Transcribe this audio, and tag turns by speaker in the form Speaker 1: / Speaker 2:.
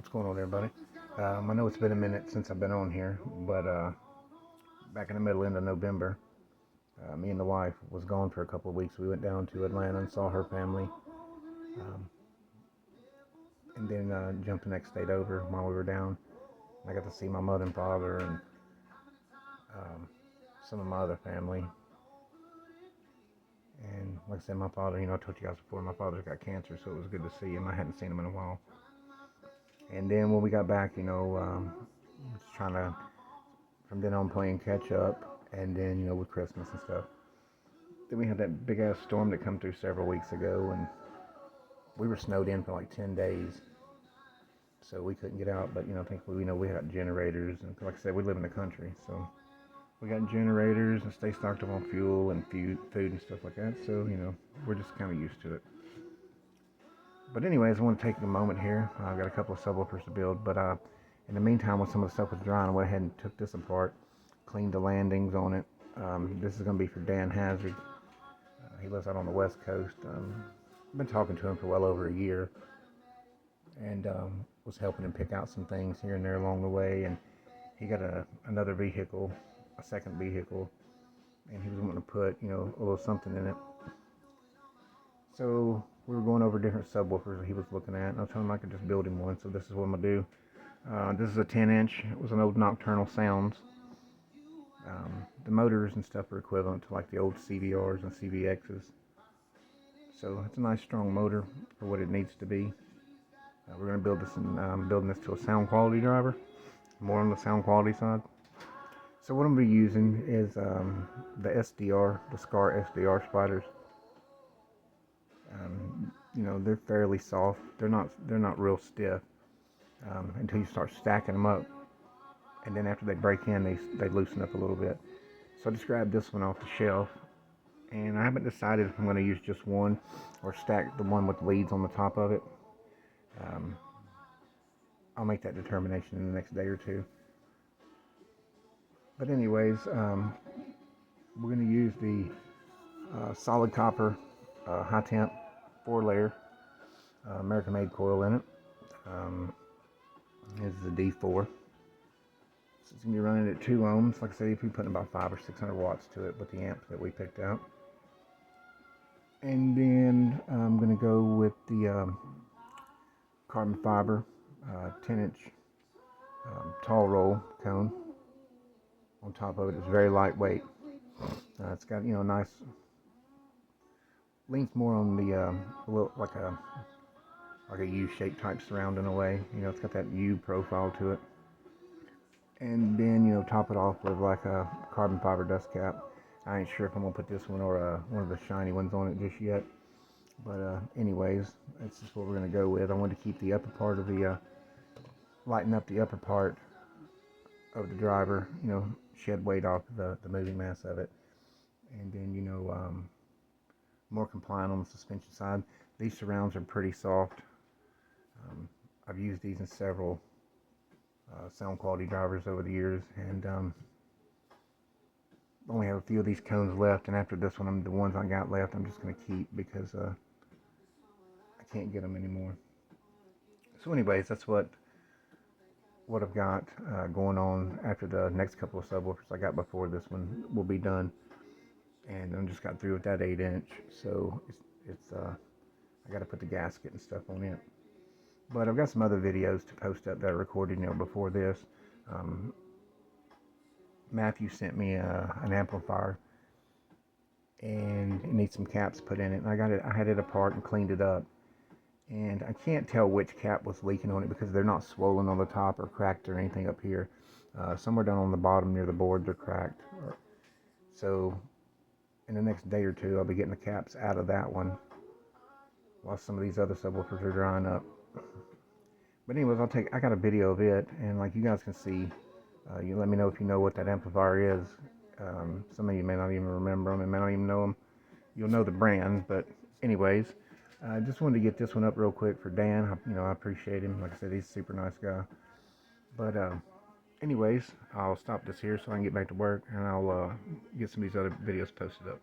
Speaker 1: What's going on, everybody? I know it's been a minute since I've been on here, but back in the end of November, me and the wife was gone for a couple of weeks. We went down to Atlanta and saw her family, um, and then jumped the next state over while we were down. I got to see my mother and father and um, some of my other family. And like I said, my father, I told you guys before, my father's got cancer, so it was good to see him. I hadn't seen him in a while. And then when we got back, just trying to, from then on, playing catch up, and then, with Christmas and stuff. Then we had that big ass storm that come through several weeks ago, and we were snowed in for like 10 days. So we couldn't get out, but, thankfully, we had generators, and like I said, we live in the country, so we got generators and stay stocked up on fuel and food and stuff like that. So, we're just kind of used to it. But anyways, I want to take a moment here. I've got a couple of subwoofers to build, but in the meantime, when some of the stuff was drying, I went ahead and took this apart, cleaned the landings on it. This is going to be for Dan Hazard. He lives out on the West Coast. I've been talking to him for well over a year, and was helping him pick out some things here and there along the way. And he got another vehicle, a second vehicle, and he was wanting to put, a little something in it. So we were going over different subwoofers that he was looking at, and I was telling him I could just build him one. So this is what I'm gonna do. This is a 10-inch. It was an old Nocturnal Sounds. The motors and stuff are equivalent to like the old CVRs and CVXs. So it's a nice strong motor for what it needs to be. We're going to build this, and I'm building this to a sound quality driver, more on the sound quality side. So what I'm going to be using is the SDR, the SCAR SDR spiders. They're fairly soft. They're not real stiff until you start stacking them up, and then after they break in, they loosen up a little bit. So I just grabbed this one off the shelf, and I haven't decided if I'm going to use just one or stack the one with leads on the top of it. I'll make that determination in the next day or two. But anyways, we're going to use the solid copper high temp 4-layer American made coil in it. This is a D4. So it's going to be running at 2 ohms. Like I said, if you're putting about 500 or 600 watts to it with the amp that we picked out. And then I'm going to go with the carbon fiber 10-inch tall roll cone on top of it. It's very lightweight. It's got, nice, leans more on the little, like a U-shaped type surround in a way. It's got that U profile to it. And then, top it off with like a carbon fiber dust cap. I ain't sure if I'm gonna put this one or one of the shiny ones on it just yet. But anyways, that's just what we're gonna go with. I want to keep the upper part of the, lighten up the upper part of the driver, shed weight off the moving mass of it. And then, more compliant on the suspension side. These surrounds are pretty soft. I've used these in several sound quality drivers over the years, and only have a few of these cones left, and after this one, the ones I got left I'm just going to keep because I can't get them anymore. So anyways, that's what I've got going on after the next couple of subwoofers I got before this one will be done. And I just got through with that 8-inch, so it's I got to put the gasket and stuff on it. But I've got some other videos to post up that I recorded, before this. Matthew sent me an amplifier, and it needs some caps put in it. And I had it apart and cleaned it up, and I can't tell which cap was leaking on it because they're not swollen on the top or cracked or anything up here. Somewhere down on the bottom near the board they're cracked. So in the next day or two, I'll be getting the caps out of that one while some of these other subwoofers are drying up. But anyways, I got a video of it, and like you guys can see, you let me know if you know what that amplifier is. Some of you may not even remember them and may not even know them. You'll know the brand, but anyways, I just wanted to get this one up real quick for Dan. I appreciate him. Like I said, he's a super nice guy. But anyways, I'll stop this here so I can get back to work, and I'll get some of these other videos posted up.